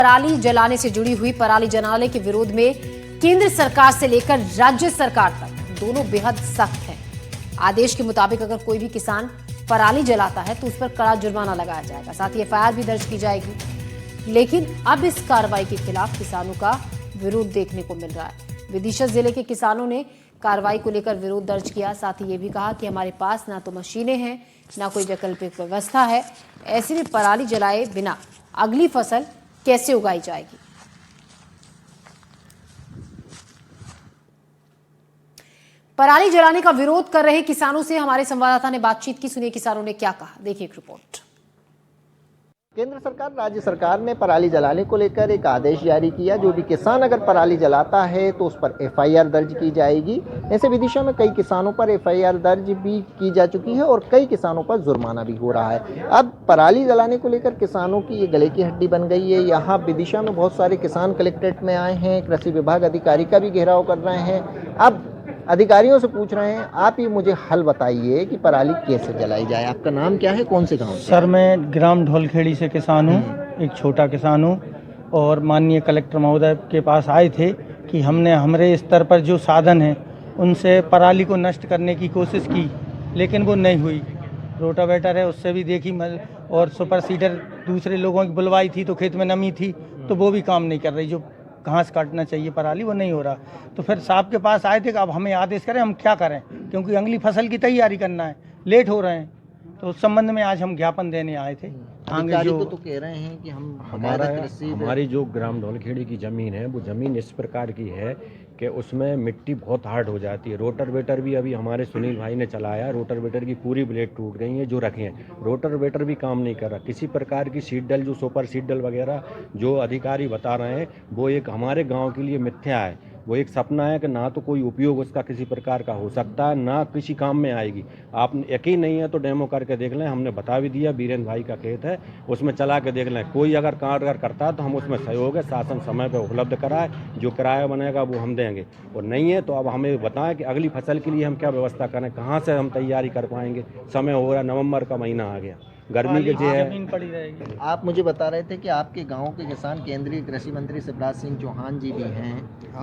पराली जलाने से जुड़ी हुई पराली जलाने के विरोध में केंद्र सरकार से लेकर राज्य सरकार तक दोनों बेहद सख्त हैं। आदेश के मुताबिक अगर कोई भी किसान पराली जलाता है तो उस पर कड़ा जुर्माना लगाया जाएगा, साथ ही एफआईआर भी दर्ज की जाएगी। लेकिन अब इस कार्रवाई के खिलाफ किसानों का विरोध देखने को मिल रहा है। विदिशा जिले के किसानों ने कार्रवाई को लेकर विरोध दर्ज किया, साथ ही ये भी कहा कि हमारे पास ना तो मशीनें हैं, ना कोई वैकल्पिक व्यवस्था है। ऐसे में पराली जलाए बिना अगली फसल कैसे उगाई जाएगी? पराली जलाने का विरोध कर रहे किसानों से हमारे संवाददाता ने बातचीत की। सुनिए किसानों ने क्या कहा, देखिए एक रिपोर्ट। केंद्र सरकार, राज्य सरकार ने पराली जलाने को लेकर एक आदेश जारी किया। जो भी किसान अगर पराली जलाता है तो उस पर एफआईआर दर्ज की जाएगी। ऐसे विदिशा में कई किसानों पर एफआईआर दर्ज भी की जा चुकी है और कई किसानों पर जुर्माना भी हो रहा है। अब पराली जलाने को लेकर किसानों की ये गले की हड्डी बन गई है। यहाँ विदिशा में बहुत सारे किसान कलेक्ट्रेट में आए हैं, कृषि विभाग अधिकारी का भी घेराव कर रहे हैं। अब अधिकारियों से पूछ रहे हैं, आप ये मुझे हल बताइए कि पराली कैसे जलाई जाए। आपका नाम क्या है, कौन से गांव से? सर, मैं ग्राम ढोलखेड़ी से किसान हूँ, एक छोटा किसान हूँ। और माननीय कलेक्टर महोदय के पास आए थे कि हमने हमारे स्तर पर जो साधन हैं उनसे पराली को नष्ट करने की कोशिश की, लेकिन वो नहीं हुई। रोटावेटर है उससे भी देखी, और सुपर सीडर दूसरे लोगों की बुलवाई थी तो खेत में नमी थी तो वो भी काम नहीं कर रही। जो घास काटना चाहिए पराली वो नहीं हो रहा। तो फिर साहब के पास आए थे कि अब हमें आदेश करें, हम क्या करें, क्योंकि अगली फसल की तैयारी करना है, लेट हो रहे हैं। तो उस संबंध में आज हम ज्ञापन देने आए थे। अधिकारी तो कह रहे हैं कि हमारी जो ग्राम ढोलखेड़ी की ज़मीन है वो ज़मीन इस प्रकार की है कि उसमें मिट्टी बहुत हार्ड हो जाती है। रोटावेटर भी अभी हमारे सुनील भाई ने चलाया, रोटावेटर की पूरी ब्लेड टूट गई है जो रखे हैं। रोटावेटर भी काम नहीं कर रहा। किसी प्रकार की सीड डल, जो सुपर सीड डल वगैरह जो अधिकारी बता रहे हैं वो एक हमारे गांव के लिए मिथ्या है। वो एक सपना है कि ना तो कोई उपयोग उसका किसी प्रकार का हो सकता है, ना किसी काम में आएगी। आप यकीन नहीं है तो डेमो करके देख लें, हमने बता भी दिया। वीरेंद्र भाई का खेत है, उसमें चला के देख लें। कोई अगर कारगर करता है तो हम उसमें सहयोग है, शासन समय पर उपलब्ध कराए, जो किराया बनेगा वो हम देंगे। और नहीं है तो अब हमें बताएं कि अगली फसल के लिए हम क्या व्यवस्था करें, कहाँ से हम तैयारी कर पाएंगे। समय हो रहा, नवंबर का महीना आ गया, गर्मी के जो है पड़ी रहेगी। आप मुझे बता रहे थे कि आपके गांव के किसान केंद्रीय कृषि मंत्री शिवराज सिंह चौहान जी भी हैं।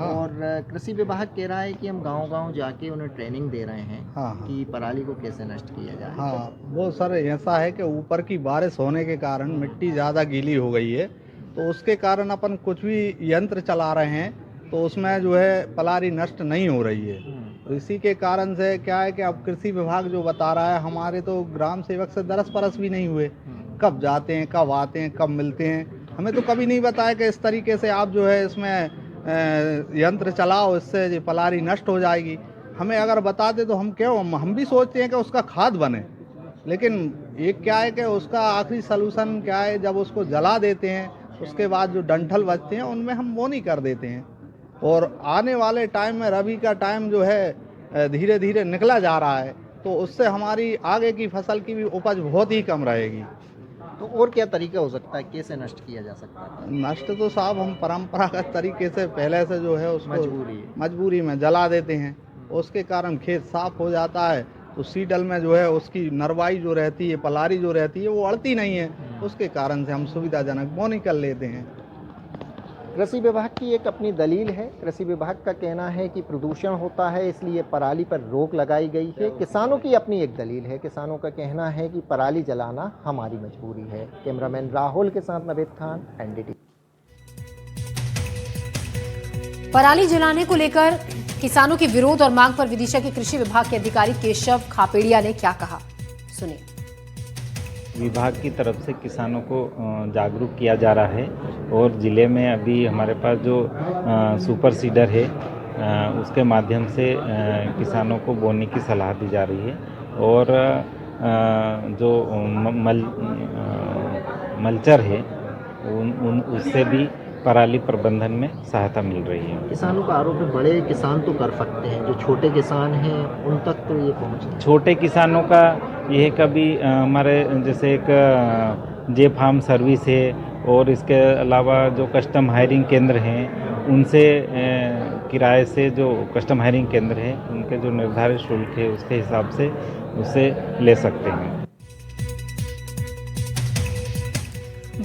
और कृषि विभाग कह रहा है कि हम गांव-गांव जाके उन्हें ट्रेनिंग दे रहे हैं कि पराली को कैसे नष्ट किया जाए। हाँ, वो सर ऐसा है कि ऊपर की बारिश होने के कारण मिट्टी ज़्यादा गीली हो गई है, तो उसके कारण अपन कुछ भी यंत्र चला रहे हैं तो उसमें जो है पराली नष्ट नहीं हो रही है। तो इसी के कारण से क्या है कि अब कृषि विभाग जो बता रहा है, हमारे तो ग्राम सेवक से दरस परस भी नहीं हुए, कब जाते हैं, कब आते हैं, कब मिलते हैं। हमें तो कभी नहीं बताया कि इस तरीके से आप जो है इसमें यंत्र चलाओ, इससे पराली नष्ट हो जाएगी। हमें अगर बताते तो हम भी सोचते हैं कि उसका खाद बने, लेकिन एक क्या है कि उसका आखिरी सलूशन क्या है, जब उसको जला देते हैं उसके बाद जो डंठल बचते हैं उनमें हम वो नहीं कर देते हैं। और आने वाले टाइम में रबी का टाइम जो है धीरे धीरे निकला जा रहा है, तो उससे हमारी आगे की फसल की भी उपज बहुत ही कम रहेगी। तो और क्या तरीका हो सकता है, कैसे नष्ट किया जा सकता है? नष्ट तो साहब हम परंपरागत तरीके से पहले से जो है उसको मजबूरी में जला देते हैं, उसके कारण खेत साफ हो जाता है। तो सीडल में जो है उसकी नरवाई जो रहती है, पलारी जो रहती है वो अड़ती नहीं है, उसके कारण से हम सुविधाजनक बोनी कर लेते हैं। कृषि विभाग की एक अपनी दलील है। कृषि विभाग का कहना है कि प्रदूषण होता है इसलिए पराली पर रोक लगाई गई है। किसानों की अपनी एक दलील है। किसानों का कहना है कि पराली जलाना हमारी मजबूरी है। कैमरामैन राहुल के साथ नवेद खान, एनडीटीवी। पराली जलाने को लेकर किसानों के विरोध और मांग पर विदिशा के कृषि विभाग के अधिकारी केशव खापेड़िया ने क्या कहा, सुनिए। विभाग की तरफ से किसानों को जागरूक किया जा रहा है और ज़िले में अभी हमारे पास जो सुपर सीडर है उसके माध्यम से किसानों को बोने की सलाह दी जा रही है। और जो मल्चर है उससे भी पराली प्रबंधन में सहायता मिल रही है। किसानों का आरोप है बड़े किसान तो कर सकते हैं, जो छोटे किसान हैं उन तक तो ये पहुँच। छोटे किसानों का यह कभी हमारे जैसे एक जे फार्म सर्विस है और इसके अलावा जो कस्टम हायरिंग केंद्र हैं उनसे किराए से जो कस्टम हायरिंग केंद्र हैं उनके जो निर्धारित शुल्क है उसके हिसाब से उसे ले सकते हैं।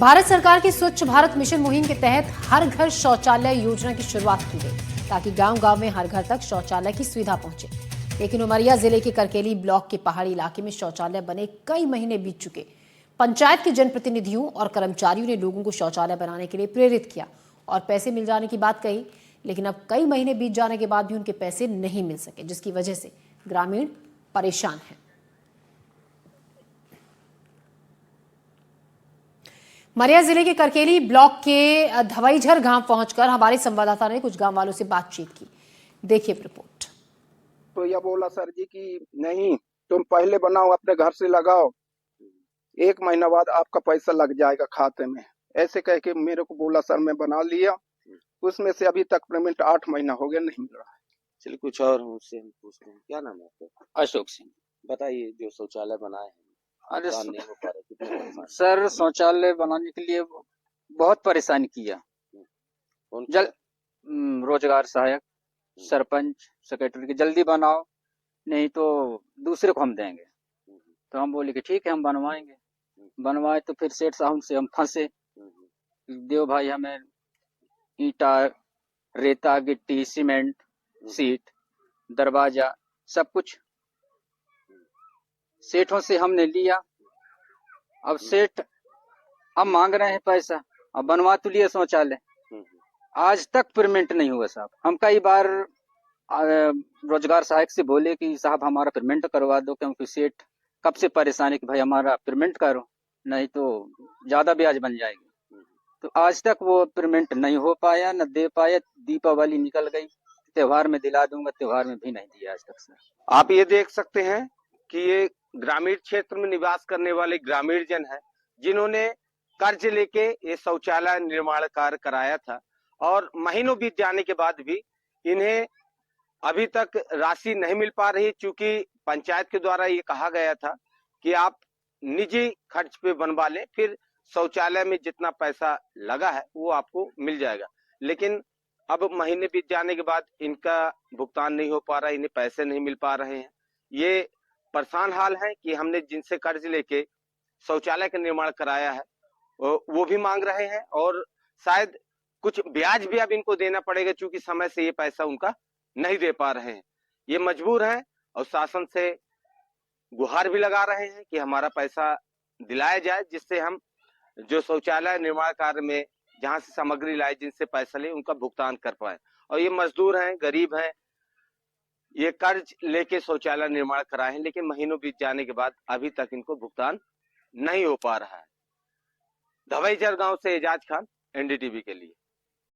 भारत सरकार की स्वच्छ भारत मिशन मुहिम के तहत हर घर शौचालय योजना की शुरुआत की गई ताकि गांव-गांव में हर घर तक शौचालय की सुविधा पहुंचे। लेकिन उमरिया जिले के करकेली ब्लॉक के पहाड़ी इलाके में शौचालय बने कई महीने बीत चुके। पंचायत के जनप्रतिनिधियों और कर्मचारियों ने लोगों को शौचालय बनाने के लिए प्रेरित किया और पैसे मिल जाने की बात कही, लेकिन अब कई महीने बीत जाने के बाद भी उनके पैसे नहीं मिल सके, जिसकी वजह से ग्रामीण परेशान हैं। मरिया जिले के करकेली ब्लॉक के धवईझर गांव पहुंचकर हमारे संवाददाता ने कुछ गांव वालों से बातचीत की। देखिए रिपोर्ट। तो यह बोला सर जी कि नहीं, तुम पहले बनाओ, अपने घर से लगाओ, 1 महीना बाद आपका पैसा लग जाएगा खाते में, ऐसे कह के मेरे को बोला। सर मैं बना लिया, उसमें से अभी तक पेमेंट 8 महीना हो गया, नहीं मिल रहा है। चलिए कुछ और उससे हम पूछते हैं। क्या नाम है आपका? अशोक सिंह। बताइए, जो शौचालय बनाए हैं अरे काम नहीं हो पा रहा, कितने परेशान? सर, शौचालय बनाने के लिए बहुत परेशानी किया। कौन जल रोजगार सहायक, सरपंच, सेक्रेटरी की जल्दी बनाओ, नहीं तो दूसरे को हम देंगे। तो हम बोले कि ठीक है, हम बनवाएंगे। बनवाए तो फिर सेठ साहब से हम फंसे, देव भाई हमें ईटा, रेता, गिट्टी, सीमेंट, सीट, दरवाजा सब कुछ सेठों से हमने लिया। अब सेठ अब मांग रहे हैं पैसा, अब बनवा तो लिए शौचालय, आज तक पेमेंट नहीं हुआ साहब। हम कई बार रोजगार सहायक से बोले कि साहब हमारा पेमेंट करवा दो, क्योंकि सेठ कब से परेशान है कि भाई हमारा पेमेंट करो, नहीं तो ज्यादा ब्याज बन जाएगी। तो आज तक वो पेमेंट नहीं हो पाया, न दे पाया। दीपावली निकल गई, त्योहार में दिला दूंगा, त्योहार में भी नहीं दिया आज तक सर। आप ये देख सकते हैं कि ये ग्रामीण क्षेत्र में निवास करने वाले ग्रामीण जन है, जिन्होंने कर्ज लेके ये शौचालय निर्माण कार्य कराया था और महीनों बीत जाने के बाद भी इन्हें अभी तक राशि नहीं मिल पा रही, क्योंकि पंचायत के द्वारा ये कहा गया था कि आप निजी खर्च पे बनवा लें, फिर शौचालय में जितना पैसा लगा है वो आपको मिल जाएगा। लेकिन अब महीने बीत जाने के बाद इनका भुगतान नहीं हो पा रहा, इन्हें पैसे नहीं मिल पा रहे हैं। ये परेशान हाल है कि हमने जिनसे कर्ज लेके शौचालय का निर्माण कराया है वो भी मांग रहे हैं और शायद कुछ ब्याज भी अब इनको देना पड़ेगा, क्योंकि समय से ये पैसा उनका नहीं दे पा रहे हैं। ये मजबूर हैं और शासन से गुहार भी लगा रहे हैं कि हमारा पैसा दिलाया जाए, जिससे हम जो शौचालय निर्माण कार्य में जहां से सामग्री लाए, जिनसे पैसा ले, उनका भुगतान कर पाए। और ये मजदूर हैं, गरीब हैं, ये कर्ज लेके शौचालय निर्माण कराए हैं, लेकिन महीनों बीत जाने के बाद अभी तक इनको भुगतान नहीं हो पा रहा है। धवईझर गांव से एजाज खान, एनडीटीवी के लिए।